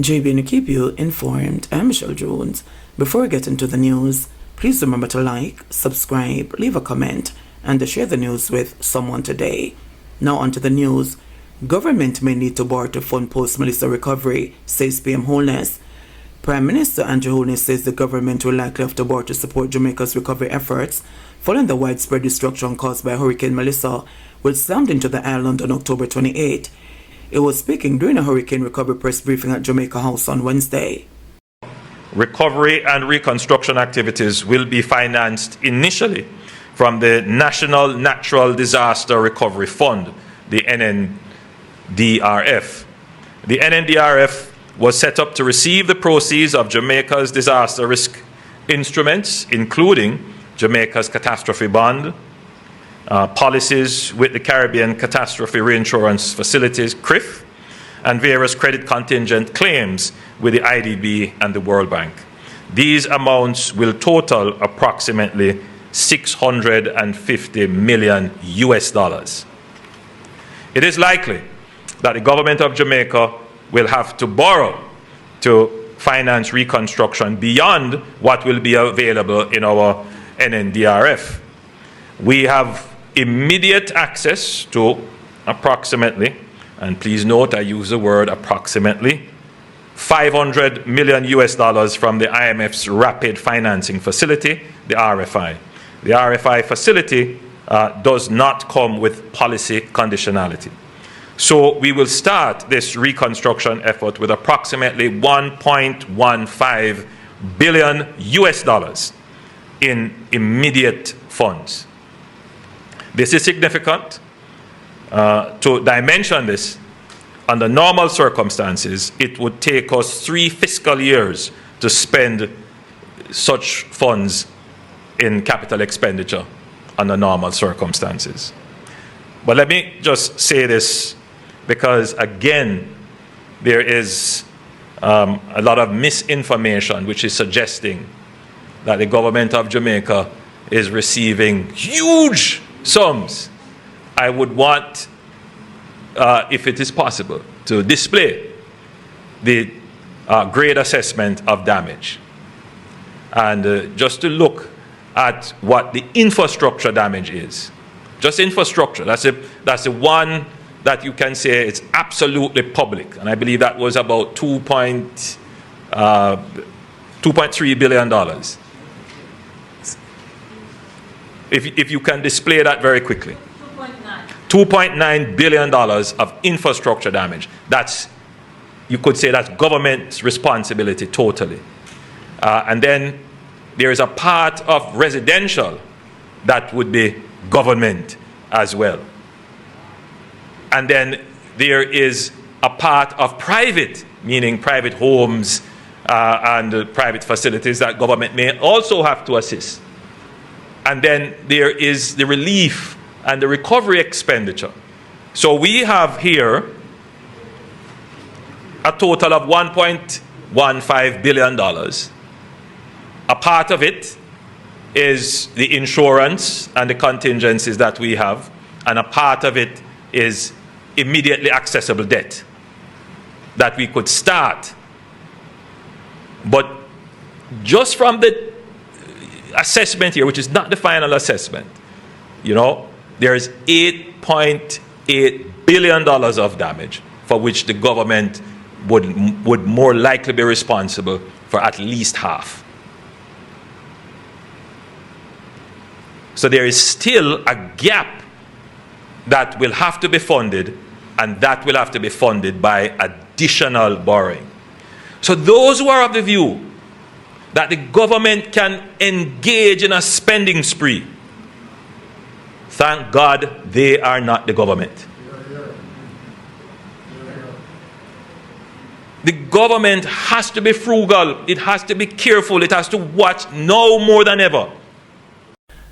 JBNN keep you informed. I'm Michelle Jones. Before we get into the news, please remember to like, subscribe, leave a comment, and to share the news with someone today. Now on to the news. Government may need to borrow to fund post-Melissa recovery, says PM Holness. Prime Minister Andrew Holness says the government will likely have to borrow to support Jamaica's recovery efforts following the widespread destruction caused by Hurricane Melissa, which slammed into the island on October 28. It was speaking during a hurricane recovery press briefing at Jamaica House on Wednesday. Recovery and reconstruction activities will be financed initially from the National Natural Disaster Recovery Fund, the NNDRF. The NNDRF was set up to receive the proceeds of Jamaica's disaster risk instruments, including Jamaica's catastrophe bond, policies with the Caribbean Catastrophe Reinsurance Facilities, CRIF, and various credit contingent claims with the IDB and the World Bank. These amounts will total approximately $650 million. It is likely that the government of Jamaica will have to borrow to finance reconstruction beyond what will be available in our NNDRF. We have immediate access to approximately, and please note I use the word approximately, $500 million from the IMF's Rapid Financing Facility, the RFI. The RFI facility does not come with policy conditionality. So we will start this reconstruction effort with approximately $1.15 billion in immediate funds. This is significant. To dimension this, under normal circumstances, it would take us 3 fiscal years to spend such funds in capital expenditure under normal circumstances. But let me just say this, because again, there is a lot of misinformation which is suggesting that the government of Jamaica is receiving huge sums. I would want, if it is possible, to display the grade assessment of damage, and just to look at what the infrastructure damage is. Just infrastructure. That's the one that you can say it's absolutely public, and I believe that was about $2.3 billion. If you can display that very quickly. $2.9 billion of infrastructure damage. You could say that's government's responsibility totally. And then there is a part of residential that would be government as well. And then there is a part of private, meaning private homes and private facilities that government may also have to assist. And then there is the relief and the recovery expenditure. So we have here a total of $1.15 billion. A part of it is the insurance and the contingencies that we have, and a part of it is immediately accessible debt that we could start. But just from the assessment here, which is not the final assessment, there is $8.8 billion of damage for which the government would more likely be responsible for at least half. So there is still a gap that will have to be funded, and that will have to be funded by additional borrowing. So those who are of the view that the government can engage in a spending spree, thank God they are not the government. The government has to be frugal, it has to be careful, it has to watch now more than ever.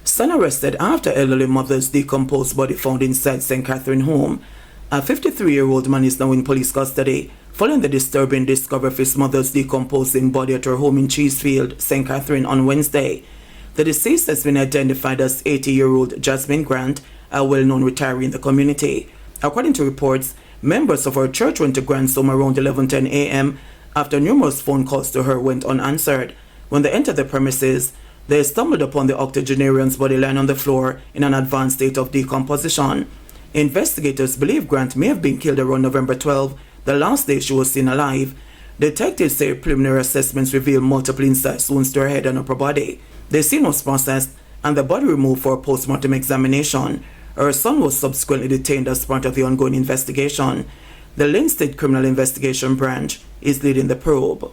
Son arrested after elderly mother's decomposed body found inside St. Catherine home. A 53-year-old man is now in police custody following the disturbing discovery of his mother's decomposing body at her home in Cheesefield, St. Catherine on Wednesday. The deceased has been identified as 80-year-old Jasmine Grant, a well-known retiree in the community. According to reports, members of her church went to Grant's home around 11:10 a.m. after numerous phone calls to her went unanswered. When they entered the premises, they stumbled upon the octogenarian's body lying on the floor in an advanced state of decomposition. Investigators believe Grant may have been killed around November 12, the last day she was seen alive. Detectives say preliminary assessments reveal multiple incised wounds to her head and upper body. The scene was processed and the body removed for a post-mortem examination. Her son was subsequently detained as part of the ongoing investigation. The Lynn State Criminal Investigation Branch is leading the probe.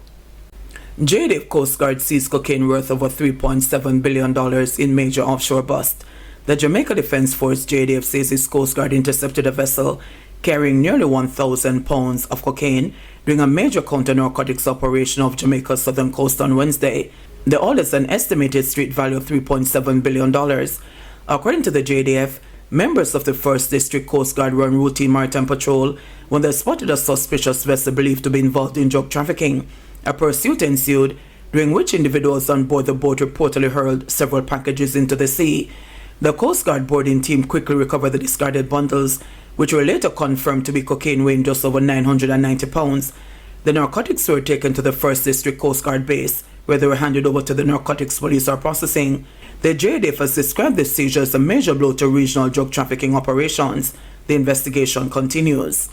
JDF Coast Guard seized cocaine worth over $3.7 billion in major offshore bust. The Jamaica Defense Force JDF says its Coast Guard intercepted a vessel carrying nearly 1,000 pounds of cocaine during a major counter-narcotics operation off Jamaica's southern coast on Wednesday. The oil has an estimated street value of $3.7 billion. According to the JDF, members of the 1st District Coast Guard were on routine maritime patrol when they spotted a suspicious vessel believed to be involved in drug trafficking. A pursuit ensued, during which individuals on board the boat reportedly hurled several packages into the sea. The Coast Guard boarding team quickly recovered the discarded bundles, which were later confirmed to be cocaine weighing just over 990 pounds. The narcotics were taken to the 1st District Coast Guard base, where they were handed over to the narcotics police for processing. The JDF has described the seizure as a major blow to regional drug trafficking operations. The investigation continues.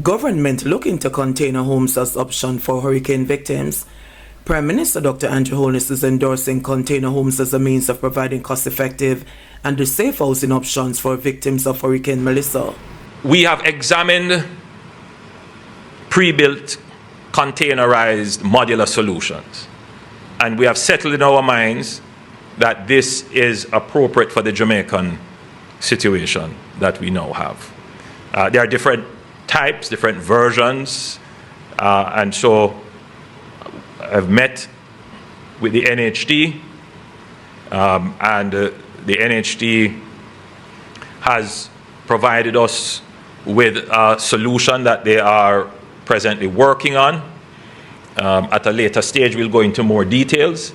Government looking to container homes as option for hurricane victims. Prime Minister Dr. Andrew Holness is endorsing container homes as a means of providing cost-effective and safe housing options for victims of Hurricane Melissa. We have examined pre-built, containerized modular solutions, and we have settled in our minds that this is appropriate for the Jamaican situation that we now have. There are different types, different versions, and so I've met with the NHD, and the NHD has provided us with a solution that they are presently working on. At a later stage, we'll go into more details,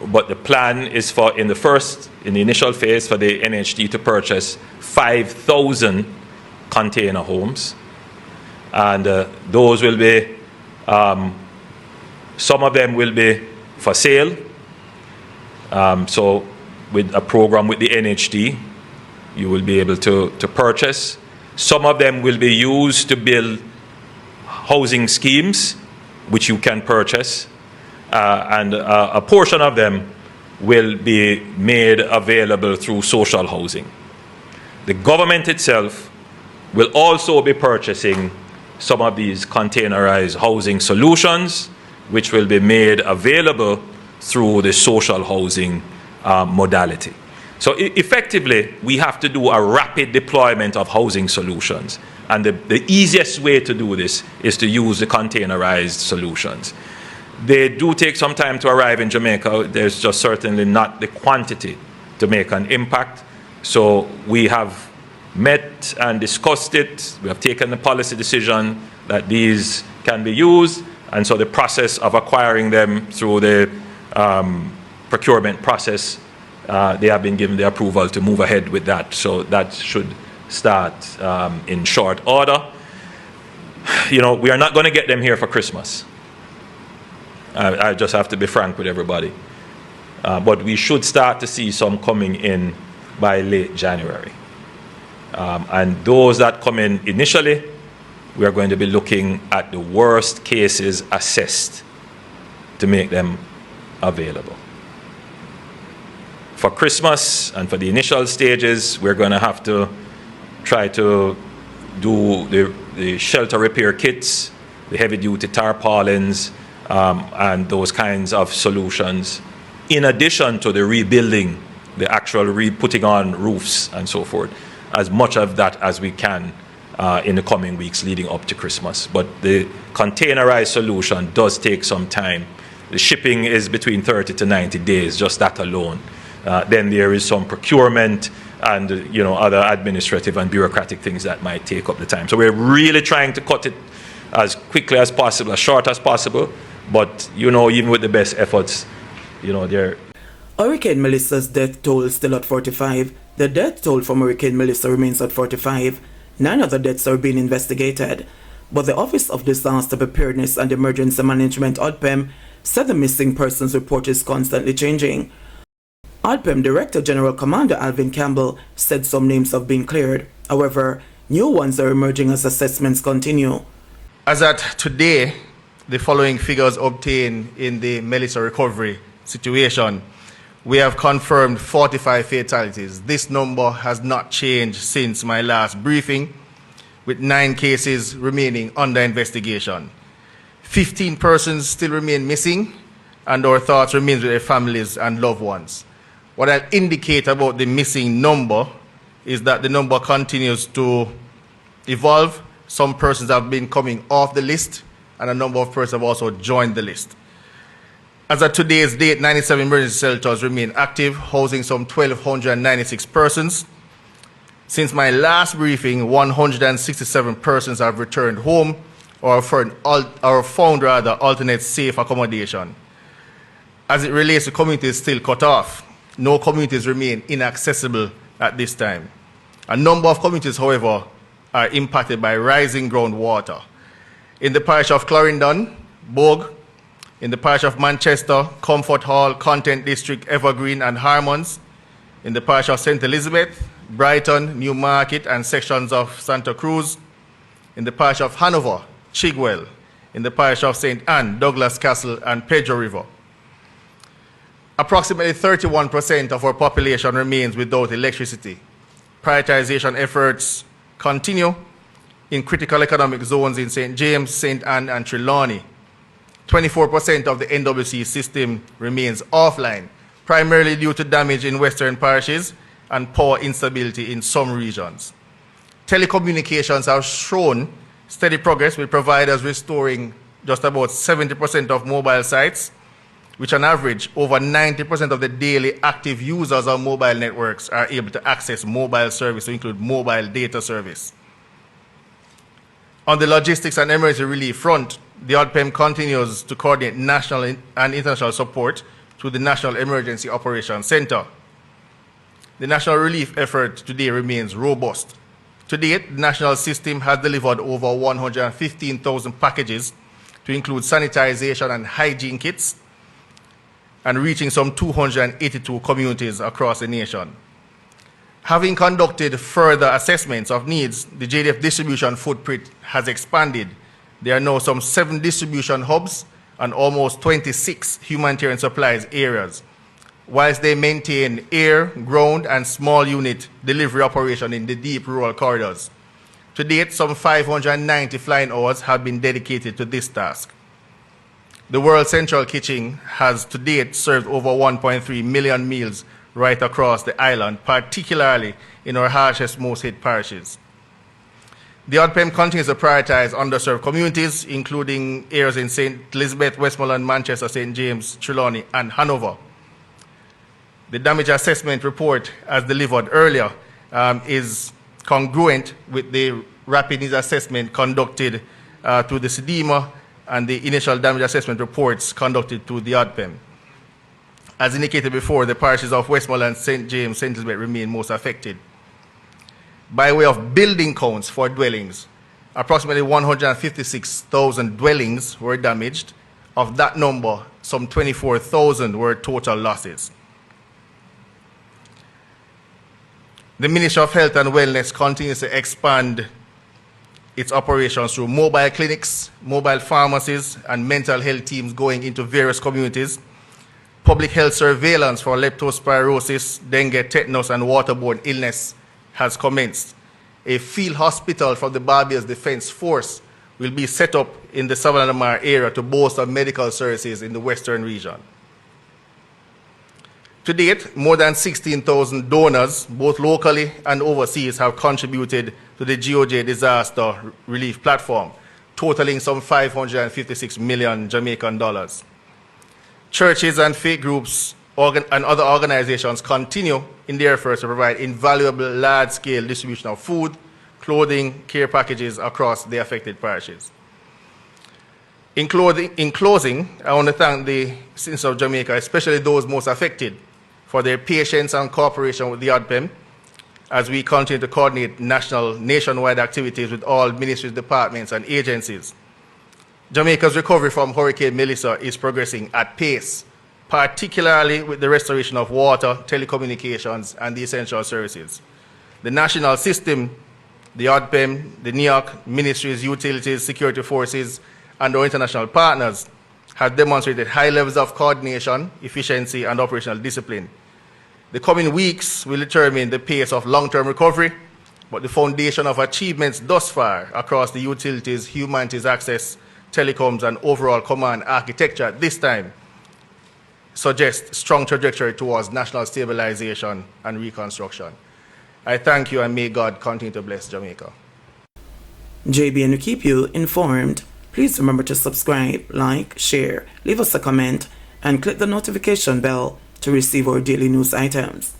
but the plan is for, in the initial phase, for the NHD to purchase 5,000 container homes. And those will be, some of them will be for sale. So with a program with the NHD, you will be able to purchase. Some of them will be used to build housing schemes, which you can purchase. And a portion of them will be made available through social housing. The government itself will also be purchasing some of these containerized housing solutions, which will be made available through the social housing modality. So effectively, we have to do a rapid deployment of housing solutions. And the easiest way to do this is to use the containerized solutions. They do take some time to arrive in Jamaica. There's just certainly not the quantity to make an impact. So we have met and discussed it. We have taken the policy decision that these can be used. And so the process of acquiring them through the procurement process, they have been given the approval to move ahead with that. So that should start in short order. You know, we are not going to get them here for Christmas. I just have to be frank with everybody. But we should start to see some coming in by late January. And those that come in initially, we are going to be looking at the worst cases assessed to make them available. For Christmas and for the initial stages, we're going to have to try to do the shelter repair kits, the heavy-duty tarpaulins, and those kinds of solutions, in addition to the rebuilding, the actual putting on roofs and so forth, as much of that as we can in the coming weeks leading up to Christmas. But the containerized solution does take some time. The shipping is between 30 to 90 days, just that alone. Then there is some procurement and other administrative and bureaucratic things that might take up the time. So we're really trying to cut it as quickly as possible, as short as possible. But even with the best efforts, there. Hurricane Melissa's death toll is still at 45. The death toll from Hurricane Melissa remains at 45. 9 other deaths are being investigated. but the Office of Disaster Preparedness and Emergency Management (ODPEM) said the missing persons report is constantly changing. ODPEM Director General Commander Alvin Campbell said some names have been cleared. However, new ones are emerging as assessments continue. As at today, the following figures obtained in the Melissa recovery situation. We have confirmed 45 fatalities. This number has not changed since my last briefing, with 9 cases remaining under investigation. 15 persons still remain missing, and our thoughts remain with their families and loved ones. What I'll indicate about the missing number is that the number continues to evolve. Some persons have been coming off the list, and a number of persons have also joined the list. As of today's date, 97 emergency shelters remain active, housing some 1,296 persons. Since my last briefing, 167 persons have returned home or found alternate safe accommodation. As it relates to communities still cut off, no communities remain inaccessible at this time. A number of communities, however, are impacted by rising groundwater. In the parish of Clarendon, Bogue, in the parish of Manchester, Comfort Hall, Content District, Evergreen, and Harmons, in the parish of St. Elizabeth, Brighton, Newmarket, and sections of Santa Cruz, in the parish of Hanover, Chigwell, in the parish of St. Anne, Douglas Castle, and Pedro River. Approximately 31% of our population remains without electricity. Prioritization efforts continue in critical economic zones in St. James, St. Anne, and Trelawney. 24% of the NWC system remains offline, primarily due to damage in western parishes and power instability in some regions. Telecommunications have shown steady progress, with providers restoring just about 70% of mobile sites, which on average, over 90% of the daily active users of mobile networks are able to access mobile service, to include mobile data service. On the logistics and emergency relief front, the ODPEM continues to coordinate national and international support through the National Emergency Operations Center. The national relief effort today remains robust. To date, the national system has delivered over 115,000 packages to include sanitization and hygiene kits, and reaching some 282 communities across the nation. Having conducted further assessments of needs, the JDF distribution footprint has expanded. There are now some 7 distribution hubs and almost 26 humanitarian supplies areas, whilst they maintain air, ground, and small unit delivery operation in the deep rural corridors. To date, some 590 flying hours have been dedicated to this task. The World Central Kitchen has to date served over 1.3 million meals right across the island, particularly in our harshest, most hit parishes. The ODPEM continues to prioritize underserved communities, including areas in St. Elizabeth, Westmoreland, Manchester, St. James, Trelawney, and Hanover. The damage assessment report, as delivered earlier, is congruent with the rapid needs assessment conducted through the SEDEMA and the initial damage assessment reports conducted through the ODPEM. As indicated before, the parishes of Westmoreland, St. James, St. Elizabeth remain most affected. By way of building counts for dwellings, approximately 156,000 dwellings were damaged. Of that number, some 24,000 were total losses. The Ministry of Health and Wellness continues to expand its operations through mobile clinics, mobile pharmacies, and mental health teams going into various communities. Public health surveillance for leptospirosis, dengue, tetanus, and waterborne illness has commenced. A field hospital for the Barbados Defense Force will be set up in the Savannah Mar area to bolster medical services in the western region. To date, more than 16,000 donors, both locally and overseas, have contributed to the GOJ disaster relief platform, totaling some 556 million Jamaican dollars. Churches and faith groups and other organizations continue in their efforts to provide invaluable large-scale distribution of food, clothing, care packages across the affected parishes. In closing, I want to thank the citizens of Jamaica, especially those most affected, for their patience and cooperation with the ODPEM. as we continue to coordinate nationwide activities with all ministries, departments, and agencies. Jamaica's recovery from Hurricane Melissa is progressing at pace, particularly with the restoration of water, telecommunications, and the essential services. The national system, the ODPEM, the NEOC, ministries, utilities, security forces, and our international partners have demonstrated high levels of coordination, efficiency, and operational discipline. The coming weeks will determine the pace of long-term recovery, but the foundation of achievements thus far across the utilities, humanities access, telecoms, and overall command architecture at this time suggests strong trajectory towards national stabilization and reconstruction. I thank you, and may God continue to bless Jamaica. JBN will keep you informed. Please remember to subscribe, like, share, leave us a comment, and click the notification bell to receive our daily news items.